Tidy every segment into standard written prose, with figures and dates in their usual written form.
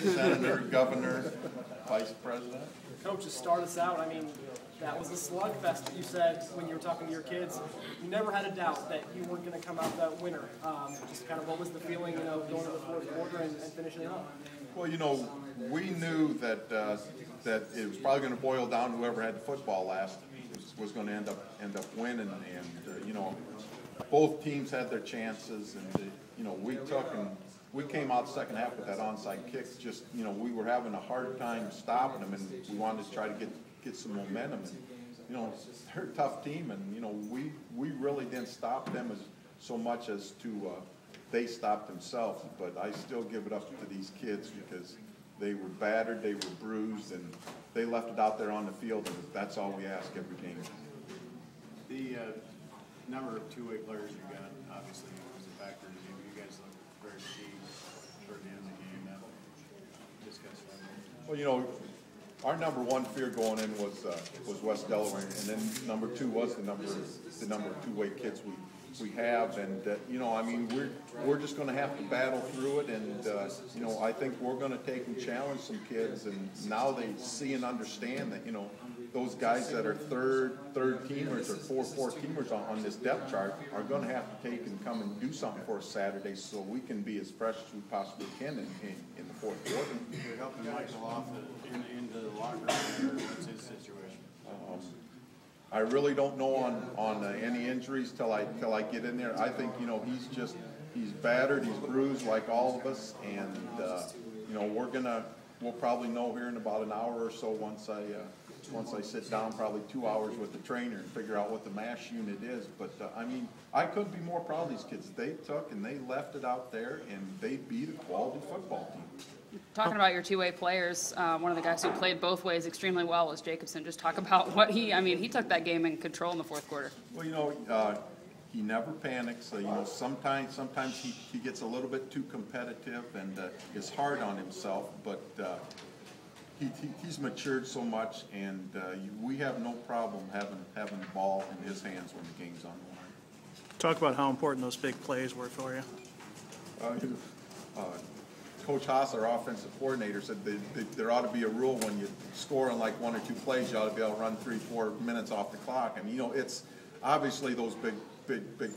Senator, Governor, Vice President. Coach, to start us out, I mean, that was a slugfest that you said when you were talking to your kids. You never had a doubt that you weren't going to come out that winner. Just kind of what was the feeling, going to the fourth quarter and finishing it up? Well, we knew that that it was probably going to boil down to whoever had the football last was going to end up winning, and both teams had their chances, and we came out the second half with that onside kick. Just we were having a hard time stopping them, and we wanted to try to get some momentum. And they're a tough team, and we really didn't stop them so much as to they stopped themselves. But I still give it up to these kids because they were battered, they were bruised, and they left it out there on the field, and that's all we ask every game. The number of two-way players you got obviously was a factor in the game. You guys looked very fatigued toward the end of the game. Discuss that. Well, our number one fear going in was West Delaware, and then number two was the number of two-way kids we have, and we're just going to have to battle through it, and I think we're going to take and challenge some kids, and now they see and understand that those guys that are third teamers or four teamers on this depth chart are going to have to take and come and do something for us Saturday, so we can be as fresh as we possibly can in the fourth quarter. You're helping Michael off into the locker room. What's his situation? I really don't know on any injuries till I get in there. I think he's battered, he's bruised like all of us, and we'll probably know here in about an hour or so once I sit down, probably 2 hours with the trainer and figure out what the MASH unit is. But I couldn't be more proud of these kids. They took and they left it out there, and they beat a quality football team. Talking about your two-way players, one of the guys who played both ways extremely well was Jacobson. Just talk about what he took that game in control in the fourth quarter. Well, he never panics. Sometimes he gets a little bit too competitive and is hard on himself, but he's matured so much, and we have no problem having the ball in his hands when the game's on the line. Talk about how important those big plays were for you. Coach Haas, our offensive coordinator, said there ought to be a rule when you score on like 1 or 2 plays, you ought to be able to run 3-4 minutes off the clock. And it's obviously those big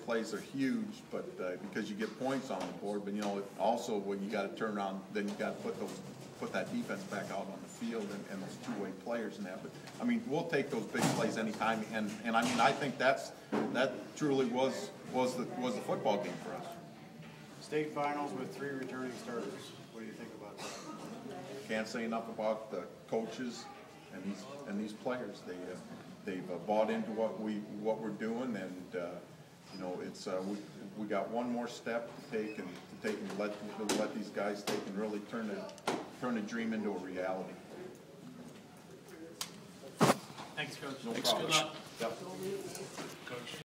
plays are huge, but because you get points on the board. But also when you got to turn around, then you got to put that defense back out on the field and those two-way players and that. But we'll take those big plays anytime. And I think that truly was the football game for us. State finals with 3 returning starters. What do you think about that? Can't say enough about the coaches and these players. They've bought into what we're doing, and we got one more step to take and let these guys take and really turn a dream into a reality. Thanks, Coach. No problem. Good luck. Yep. Coach.